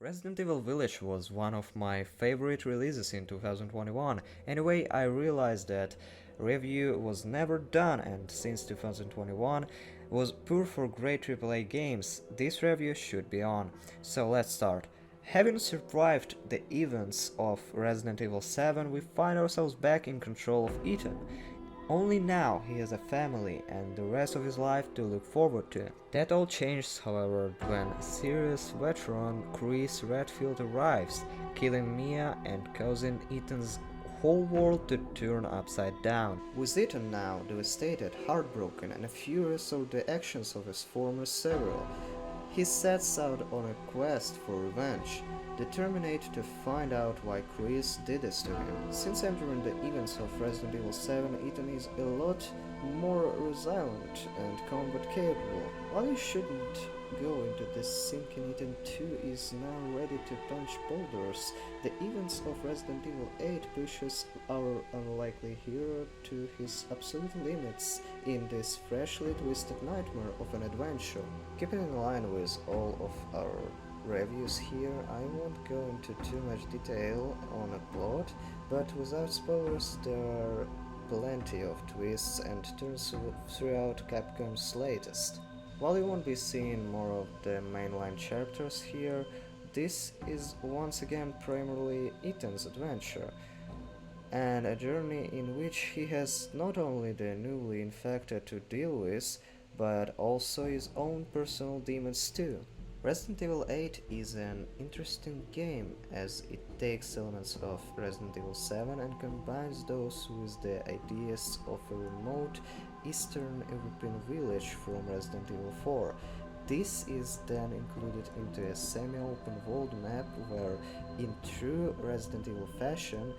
Resident Evil Village was one of my favorite releases in 2021. Anyway, I realized that review was never done, and since 2021 was poor for great AAA games, this review should be on. So let's start. Having survived the events of Resident Evil 7, we find ourselves back in control of Ethan. Only now he has a family and the rest of his life to look forward to. That all changes, however, when serious veteran Chris Redfield arrives, killing Mia and causing Ethan's whole world to turn upside down. With Ethan now devastated, heartbroken and furious over the actions of his former several, he sets out on a quest for revenge, determined to find out why Chris did this to him. Since entering the events of Resident Evil 7, Ethan is a lot more resilient and combat capable. While he shouldn't go into this sinking, Ethan 2 is now ready to punch boulders. The events of Resident Evil 8 pushes our unlikely hero to his absolute limits in this freshly twisted nightmare of an adventure. Keeping in line with all of our reviews here, I won't go into too much detail on a plot, but without spoilers there are plenty of twists and turns throughout Capcom's latest. While you won't be seeing more of the mainline chapters here, this is once again primarily Ethan's adventure, and a journey in which he has not only the newly infected to deal with, but also his own personal demons too. Resident Evil 8 is an interesting game as it takes elements of Resident Evil 7 and combines those with the ideas of a remote Eastern European village from Resident Evil 4. This is then included into a semi-open world map where, in true Resident Evil fashion,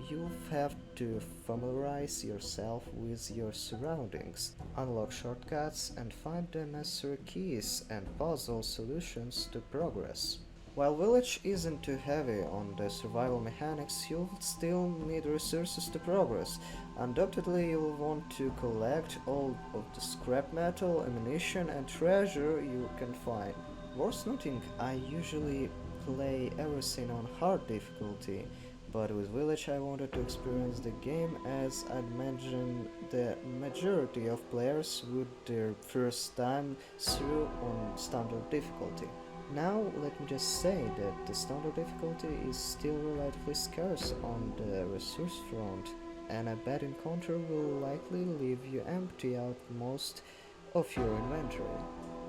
you'll have to familiarize yourself with your surroundings, unlock shortcuts, and find the necessary keys and puzzle solutions to progress. While Village isn't too heavy on the survival mechanics, you'll still need resources to progress. Undoubtedly, you'll want to collect all of the scrap metal, ammunition, and treasure you can find. Worth noting, I usually play everything on hard difficulty, but with Village I wanted to experience the game as I'd imagine the majority of players would their first time through on standard difficulty. Now let me just say that the standard difficulty is still relatively scarce on the resource front, and a bad encounter will likely leave you empty out most of your inventory.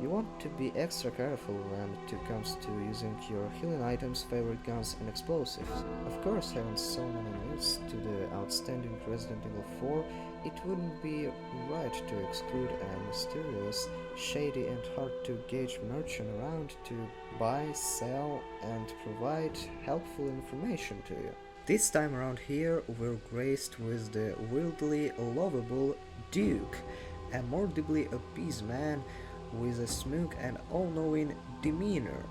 You want to be extra careful when it comes to using your healing items, favorite guns and explosives. Of course, having so many moves to the outstanding Resident Evil 4, it wouldn't be right to exclude a mysterious, shady and hard to gauge merchant around to buy, sell and provide helpful information to you. This time around here we're graced with the weirdly lovable Duke, a morbidly obese man with a smug and all-knowing demeanor.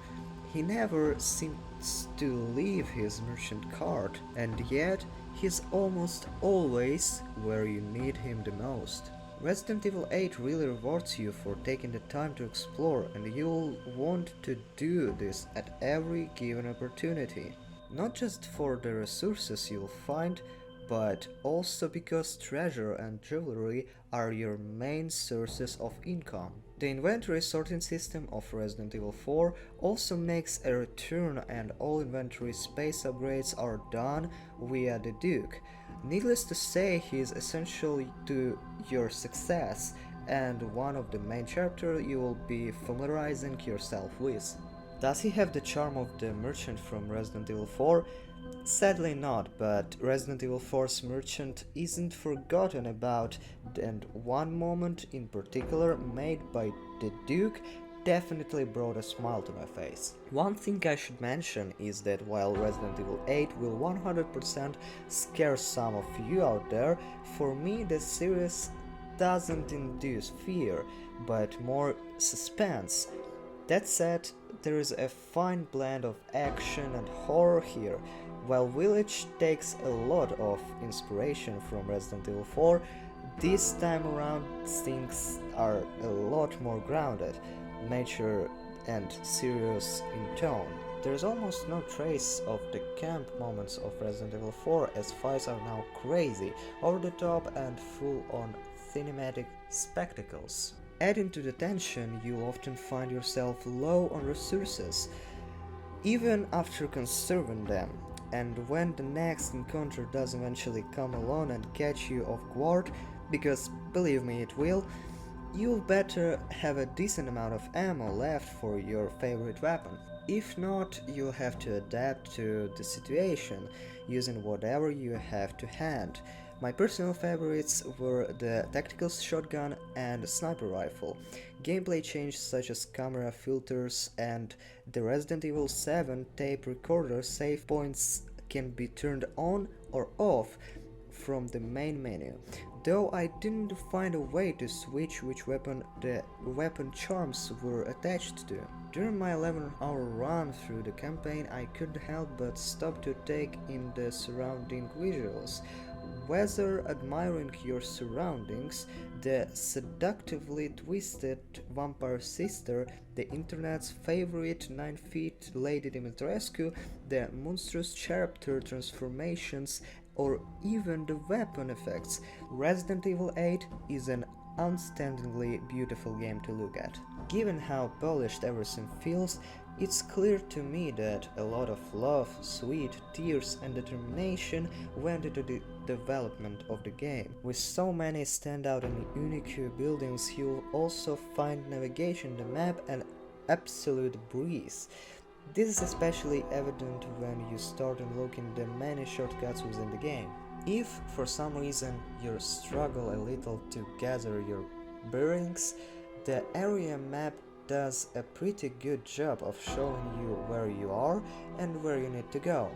He never seems to leave his merchant cart, and yet he's almost always where you need him the most. Resident Evil 8 really rewards you for taking the time to explore, and you'll want to do this at every given opportunity. Not just for the resources you'll find, but also because treasure and jewelry are your main sources of income. The inventory sorting system of Resident Evil 4 also makes a return, and all inventory space upgrades are done via the Duke. Needless to say, he is essential to your success and one of the main chapters you will be familiarizing yourself with. Does he have the charm of the merchant from Resident Evil 4? Sadly not, but Resident Evil 4's merchant isn't forgotten about, and one moment in particular made by the Duke definitely brought a smile to my face. One thing I should mention is that while Resident Evil 8 will 100% scare some of you out there, for me the series doesn't induce fear, but more suspense. That said, there is a fine blend of action and horror here. While Village takes a lot of inspiration from Resident Evil 4, this time around things are a lot more grounded, mature and serious in tone. There's almost no trace of the camp moments of Resident Evil 4, as fights are now crazy, over the top and full on cinematic spectacles. Adding to the tension, you'll often find yourself low on resources, even after conserving them. And when the next encounter does eventually come along and catch you off guard, because believe me it will, you'll better have a decent amount of ammo left for your favorite weapon. If not, you'll have to adapt to the situation, using whatever you have to hand. My personal favorites were the tactical shotgun and sniper rifle. Gameplay changes such as camera filters and the Resident Evil 7 tape recorder save points can be turned on or off from the main menu, though I didn't find a way to switch which weapon the weapon charms were attached to. During my 11-hour run through the campaign, I couldn't help but stop to take in the surrounding visuals. Whether admiring your surroundings, the seductively twisted vampire sister, the internet's favorite 9-feet Lady Dimitrescu, the monstrous chapter transformations, or even the weapon effects, Resident Evil 8 is an outstandingly beautiful game to look at. Given how polished everything feels, it's clear to me that a lot of love, sweat, tears and determination went into the development of the game. With so many standout and unique buildings, you'll also find navigation on the map an absolute breeze. This is especially evident when you start unlocking the many shortcuts within the game. If, for some reason, you struggle a little to gather your bearings, the area map does a pretty good job of showing you where you are and where you need to go.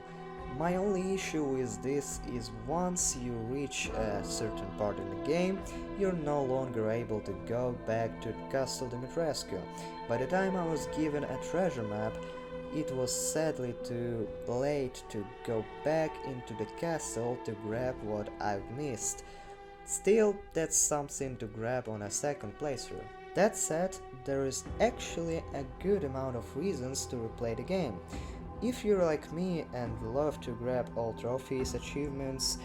My only issue with this is once you reach a certain part in the game, you're no longer able to go back to Castle Dimitrescu. By the time I was given a treasure map, it was sadly too late to go back into the castle to grab what I've missed. Still, that's something to grab on a second playthrough. That said, there is actually a good amount of reasons to replay the game. If you're like me and love to grab all trophies, achievements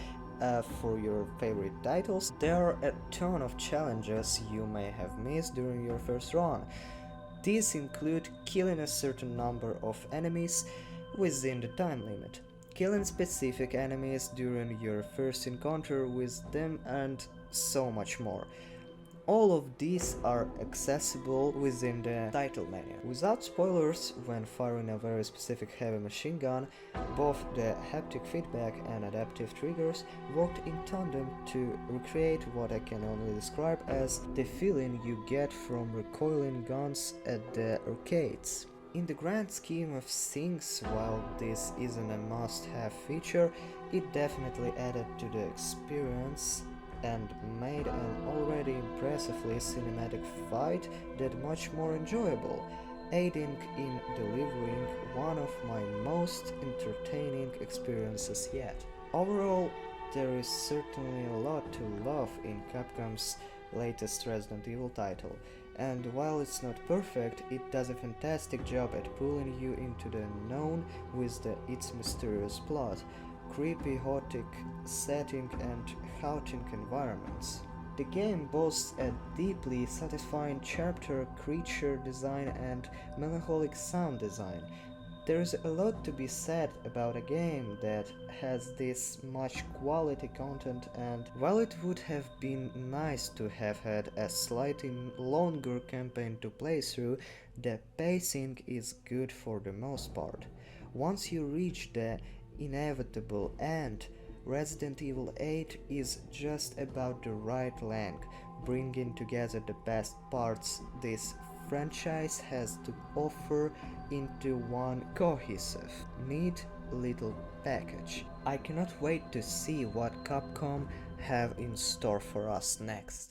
for your favorite titles, there are a ton of challenges you may have missed during your first run. These include killing a certain number of enemies within the time limit, killing specific enemies during your first encounter with them, and so much more. All of these are accessible within the title menu. Without spoilers, when firing a very specific heavy machine gun, both the haptic feedback and adaptive triggers worked in tandem to recreate what I can only describe as the feeling you get from recoiling guns at the arcades. In the grand scheme of things, while this isn't a must-have feature, it definitely added to the experience and made an already impressively cinematic fight that much more enjoyable, aiding in delivering one of my most entertaining experiences yet. Overall, there is certainly a lot to love in Capcom's latest Resident Evil title, and while it's not perfect, it does a fantastic job at pulling you into the unknown with its mysterious plot, creepy gothic setting and haunting environments. The game boasts a deeply satisfying chapter, creature design and melancholic sound design. There is a lot to be said about a game that has this much quality content, and while it would have been nice to have had a slightly longer campaign to play through, the pacing is good for the most part. Once you reach the inevitable end, Resident Evil 8 is just about the right length, bringing together the best parts this franchise has to offer into one cohesive, neat little package. I cannot wait to see what Capcom have in store for us next.